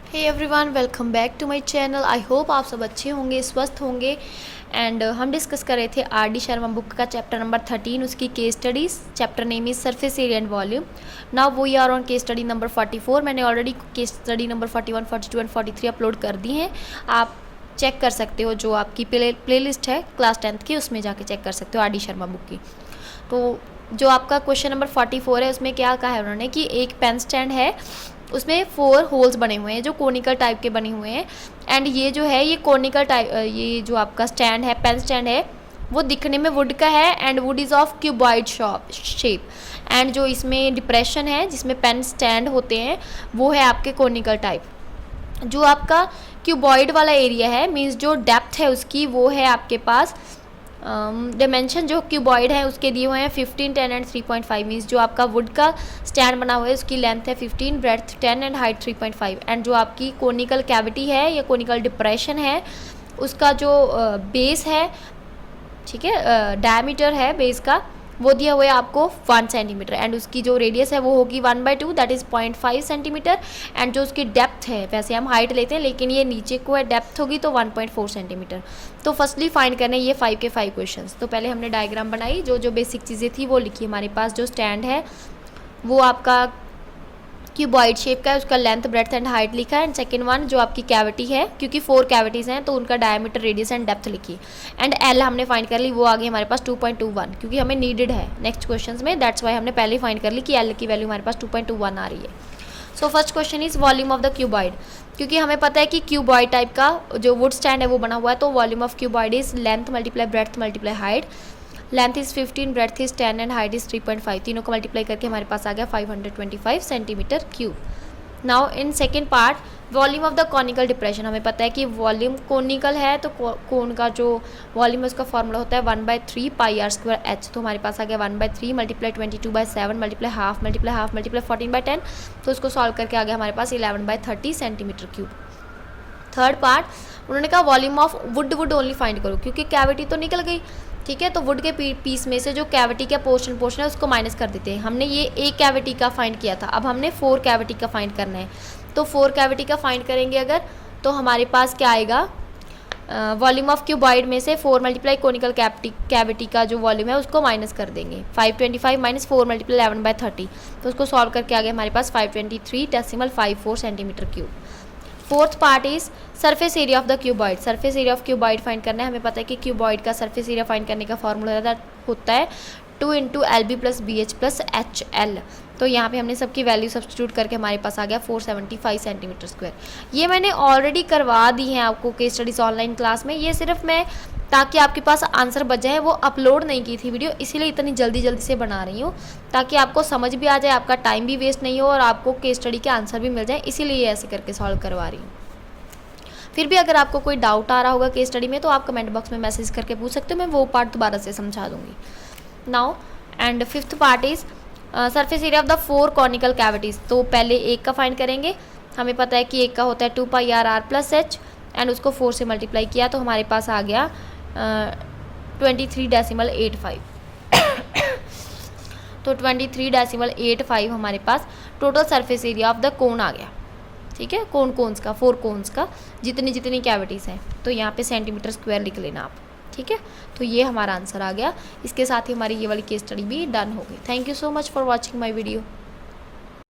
Hey everyone, welcome back to my channel. I hope आप सब अच्छे होंगे, स्वस्थ होंगे। एंड हम डिस्कस कर रहे थे आर.डी. शर्मा बुक का चैप्टर नंबर 13, उसकी case studies. Chapter name is surface area and volume. Now we are on case study number 44। मैंने already case study number 41, 42 and 43 upload कर दी हैं। आप चेक कर सकते हो, जो आपकी प्लेलिस्ट है क्लास 10th की, उसमें जाके चेक कर सकते हो आर.डी. शर्मा बुक की। तो जो आपका क्वेश्चन नंबर 44 है, उसमें क्या कहा है उन्होंने कि एक पेन स्टैंड है, उसमें 4 होल्स बने हुए हैं जो कोनिकल टाइप के बने हुए हैं। एंड ये जो है, ये कोनिकल टाइप, ये जो आपका स्टैंड है, पेन स्टैंड है, वो दिखने में वुड का है and would is of cuboid shape. And जो इसमें डिप्रेशन है जिसमें पेन स्टैंड होते हैं, वो है आपके कोनिकल टाइप। जो आपका क्यूबॉइड वाला एरिया है, मीन्स जो डेप्थ है उसकी, वो है आपके पास डिमेंशन जो क्यूबॉइड है उसके दिए हुए हैं 15, 10 एंड 3.5। मीन्स जो आपका वुड का स्टैंड बना हुआ है उसकी लेंथ है 15, ब्रेड्थ 10 एंड हाइट 3.5। एंड जो आपकी कोनिकल कैविटी है या कोनिकल डिप्रेशन है, उसका जो बेस है, ठीक है, डायमीटर है बेस का, वो दिया हुआ है आपको 1 सेंटीमीटर। एंड उसकी जो रेडियस है वो होगी 1/2, दैट इज़ 0.5 सेंटीमीटर। एंड जो उसकी डेप्थ है, वैसे हम हाइट लेते हैं लेकिन ये नीचे को है, डेप्थ होगी तो 1.4 सेंटीमीटर। तो फर्स्टली फाइंड करने ये 5 के 5 क्वेश्चंस। तो पहले हमने डायग्राम बनाई, जो जो बेसिक चीज़ें थी वो लिखी। हमारे पास जो स्टैंड है वो आपका क्यूबॉइड शेप का है, उसका लेंथ, ब्रेड्थ एंड हाइट लिखा है। एंड सेकंड वन जो आपकी कैविटी है, क्योंकि 4 कैविटीज़ हैं तो उनका डायमीटर, रेडियस एंड डेप्थ लिखी। एंड एल हमने फाइंड कर ली, वो आ गई हमारे पास 2.21, क्योंकि हमें नीडेड है नेक्स्ट क्वेश्चंस में, दैट्स वाई हमने पहले ही फाइंड कर ली कि एल की वैल्यू हमारे पास 2.21 आ रही है। So first question is volume of the cuboid. क्योंकि हमें पता है कि क्यूबॉइड टाइप का जो वुड स्टैंड है वो बना हुआ है, तो volume of cuboid is length multiply breadth multiply height. Length is 15, breadth is 10 and height is 3.5। तीनों को मल्टीप्लाई करके हमारे पास आ गया 525 centimetre cube. Now in second part, volume of the conical depression. हमें पता है कि वॉल्यूम कोनिकल है तो कोन का जो वॉल्यूम है उसका फॉर्मूला होता है 1/3 पाई आर स्क्वायर एच। तो हमारे पास आ गया 1/3 multiply 22/7 multiply half multiply half multiply 14/10। तो उसको सॉल्व करके आ गया हमारे पास 11/30 सेंटीमीटर क्यूब। थर्ड पार्ट, उन्होंने कहा volume of would only find करो, क्योंकि कैविटी तो निकल गई, ठीक है। तो वुड के पीस में से जो कैविटी का पोर्शन है उसको माइनस कर देते हैं। हमने ये एक कैविटी का फाइंड किया था, अब हमने 4 कैविटी का फाइंड करना है। तो 4 कैविटी का फाइंड करेंगे अगर, तो हमारे पास क्या आएगा, वॉल्यूम ऑफ क्यूबॉइड में से 4 मल्टीप्लाई कोनिकल कैविटी का जो वॉल्यूम है उसको माइनस कर देंगे। 525 माइनस 4 मल्टीप्लाई 11/30। तो उसको सॉल्व करके आ गया हमारे पास 523.54 centimetre cube. Fourth part is surface area of the cuboid. Surface area of cuboid find करना है। हमें पता है कि क्यूबॉइड का सरफेस एरिया फाइंड करने का फॉर्मूला होता है 2 × LB + BH + HL। तो यहाँ पे हमने सबकी वैल्यू सब्स्टिट्यूट करके हमारे पास आ गया 475 सेंटीमीटर स्क्वायर। ये मैंने ऑलरेडी करवा दी है आपको केस स्टडीज़ ऑनलाइन क्लास में। ये सिर्फ मैं, ताकि आपके पास आंसर बच जाए, वो अपलोड नहीं की थी वीडियो, इसीलिए इतनी जल्दी से बना रही हूँ, ताकि आपको समझ भी आ जाए, आपका टाइम भी वेस्ट नहीं हो और आपको केस स्टडी के आंसर भी मिल जाए, इसीलिए ऐसे करके सॉल्व करवा रही हूँ। फिर भी अगर आपको कोई डाउट आ रहा होगा केस स्टडी में तो आप कमेंट बॉक्स में मैसेज करके पूछ सकते हो, मैं वो पार्ट दोबारा से समझा दूंगी। Now and fifth part is surface area of the 4 conical cavities. तो पहले एक का फाइंड करेंगे। हमें पता है कि एक का होता है 2 pi r r plus h, and उसको 4 से मल्टीप्लाई किया तो हमारे पास आ गया 23.85। तो 23.85 हमारे पास total surface area of the cone आ गया, ठीक है। कोन्स का, 4 कोन्स का, जितनी कैविटीज़ हैं। तो यहाँ पे सेंटीमीटर स्क्वायर लिख लेना आप, ठीक है। तो ये हमारा आंसर आ गया। इसके साथ ही हमारी ये वाली केस स्टडी भी डन हो गई। Thank you so much for watching my video.